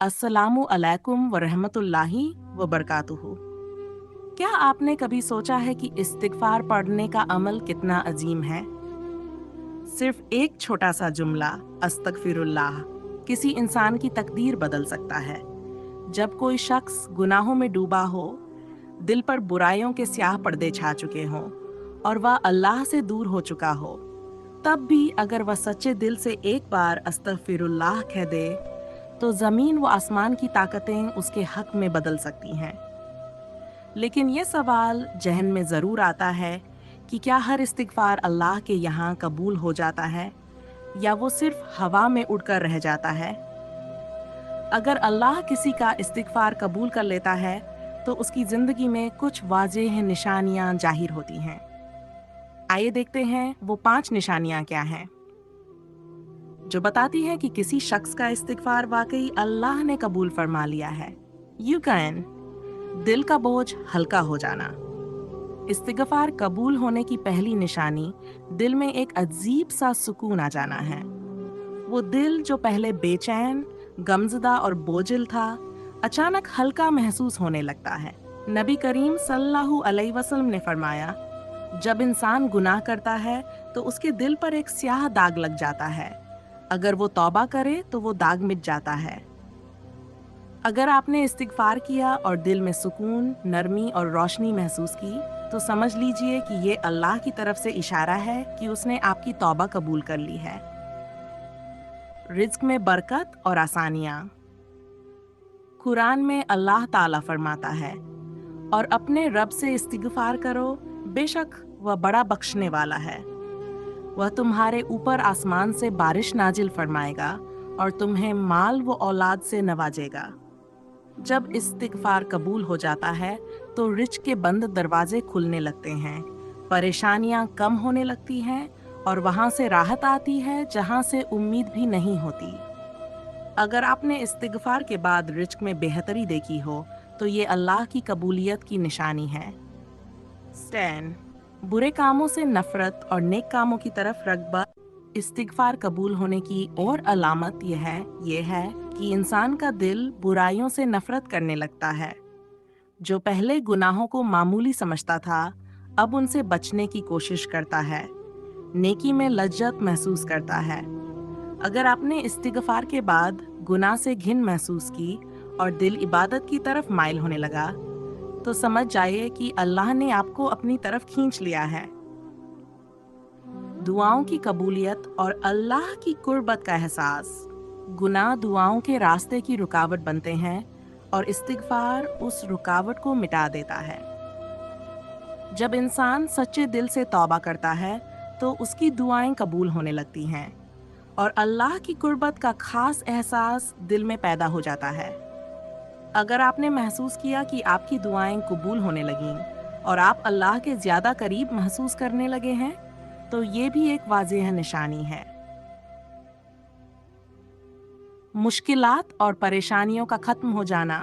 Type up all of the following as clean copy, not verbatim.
अस्सलामु अलैकुम व रहमतुल्लाहि व बरकातुहू। क्या आपने कभी सोचा है कि इस्तिगफार पढ़ने का अमल कितना अजीम है? सिर्फ एक छोटा सा जुमला अस्तगफिरुल्लाह किसी इंसान की तकदीर बदल सकता है। जब कोई शख्स गुनाहों में डूबा हो, दिल पर बुराइयों के स्याह पर्दे छा चुके हों और वह अल्लाह से दूर हो चुका हो, तब भी अगर वह सच्चे दिल से एक बार अस्तगफिरुल्लाह कह दे, तो ज़मीन व आसमान की ताकतें उसके हक में बदल सकती हैं। लेकिन ये सवाल जहन में ज़रूर आता है कि क्या हर इस्तिगफार अल्लाह के यहाँ कबूल हो जाता है या वो सिर्फ हवा में उड़कर रह जाता है? अगर अल्लाह किसी का इस्तिगफार कबूल कर लेता है, तो उसकी ज़िंदगी में कुछ वाज़ेह निशानियाँ ज़ाहिर होती हैं। आइए देखते हैं वो 5 निशानियाँ क्या हैं, जो बताती हैं कि किसी शख्स का इस्तिगफार वाकई अल्लाह ने कबूल फरमा लिया है। यू कैन दिल का बोझ हल्का हो जाना। इस्तिगफार कबूल होने की पहली निशानी दिल में एक अजीब सा सुकून आ जाना है। वो दिल जो पहले बेचैन, गमज़दा और बोझिल था, अचानक हल्का महसूस होने लगता है। नबी करीम सल्लल्लाहु अलैहि वसल्लम ने फरमाया, जब इंसान गुनाह करता है तो उसके दिल पर एक स्याह दाग लग जाता है। अगर वो तौबा करे तो वो दाग मिट जाता है। अगर आपने इस्तिगफार किया और दिल में सुकून, नरमी और रोशनी महसूस की, तो समझ लीजिए कि ये अल्लाह की तरफ से इशारा है कि उसने आपकी तौबा कबूल कर ली है। रिज़्क में बरकत और आसानियाँ। कुरान में अल्लाह ताला फरमाता है, और अपने रब से इस्तिगफार करो, बेशक वह बड़ा बख्शने वाला है। वह तुम्हारे ऊपर आसमान से बारिश नाजिल फरमाएगा और तुम्हें माल व औलाद से नवाजेगा। जब इस्तिगफार कबूल हो जाता है तो रिज़्क के बंद दरवाजे खुलने लगते हैं, परेशानियां कम होने लगती हैं और वहां से राहत आती है जहां से उम्मीद भी नहीं होती। अगर आपने इस्तिगफार के बाद रिज़्क में बेहतरी देखी हो, तो ये अल्लाह की कबूलियत की निशानी है। स्टैन बुरे कामों से नफरत और नेक कामों की तरफ रग़बत इस्तिगफार कबूल होने की और अलामत यह है कि इंसान का दिल बुराइयों से नफरत करने लगता है। जो पहले गुनाहों को मामूली समझता था, अब उनसे बचने की कोशिश करता है, नेकी में लज्जत महसूस करता है। अगर आपने इस्तिगफार के बाद गुनाह से घिन महसूस की और दिल इबादत की तरफ माइल होने लगा, तो समझ जाइए कि अल्लाह ने आपको अपनी तरफ खींच लिया है। दुआओं की कबूलियत और अल्लाह की कुर्बत का एहसास। गुनाह दुआओं के रास्ते की रुकावट बनते हैं और इस्तिगफार उस रुकावट को मिटा देता है। जब इंसान सच्चे दिल से तौबा करता है, तो उसकी दुआएं कबूल होने लगती हैं और अल्लाह की कुर्बत का खास एहसास दिल में पैदा हो जाता है। अगर आपने महसूस किया कि आपकी दुआएं कबूल होने लगीं और आप अल्लाह के ज़्यादा करीब महसूस करने लगे हैं, तो ये भी एक वाज़ेह निशानी है। मुश्किलात और परेशानियों का ख़त्म हो जाना।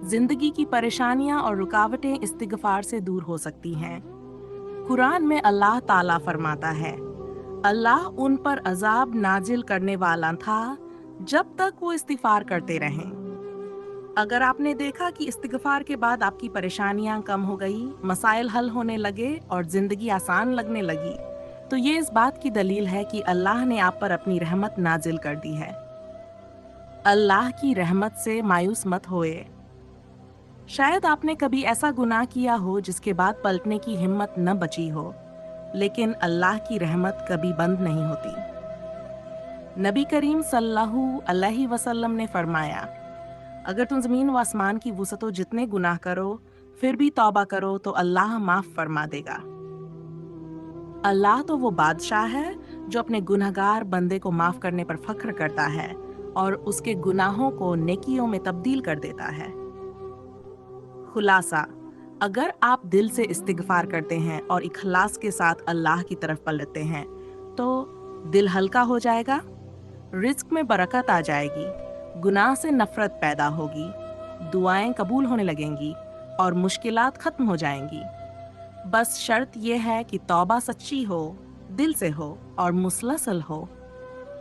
ज़िंदगी की परेशानियां और रुकावटें इस्तिगफार से दूर हो सकती हैं। कुरान में अल्लाह ताला फरमाता है, अल्लाह उन पर अजाब नाजिल करने वाला था जब तक वो इस्तिगफार करते रहें। अगर आपने देखा कि इस्तिगफार के बाद आपकी परेशानियां कम हो गई, मसाइल हल होने लगे और ज़िंदगी आसान लगने लगी, तो ये इस बात की दलील है कि अल्लाह ने आप पर अपनी रहमत नाजिल कर दी है। अल्लाह की रहमत से मायूस मत होए। शायद आपने कभी ऐसा गुनाह किया हो जिसके बाद पलटने की हिम्मत न बची हो, लेकिन अल्लाह की रहमत कभी बंद नहीं होती। नबी करीम सल्लल्लाहु अलैहि वसल्लम ने फरमाया, अगर तुम ज़मीन व आसमान की वुसअतों जितने गुनाह करो, फिर भी तौबा करो तो अल्लाह माफ़ फरमा देगा। अल्लाह तो वो बादशाह है जो अपने गुनहगार बंदे को माफ़ करने पर फ़ख्र करता है और उसके गुनाहों को नेकियों में तब्दील कर देता है। खुलासा, अगर आप दिल से इस्तिगफार करते हैं और इखलास के साथ अल्लाह की तरफ पलटते हैं, तो दिल हल्का हो जाएगा, रिज़्क में बरकत आ जाएगी, गुनाह से नफ़रत पैदा होगी, दुआएं कबूल होने लगेंगी और मुश्किलात ख़त्म हो जाएंगी। बस शर्त यह है कि तौबा सच्ची हो, दिल से हो और मुसलसल हो।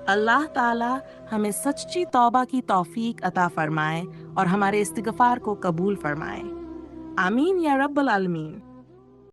اللہ تعالی ہمیں سچی توبہ کی توفیق عطا فرمائے اور ہمارے استغفار کو قبول فرمائے. آمین یا رب العالمین.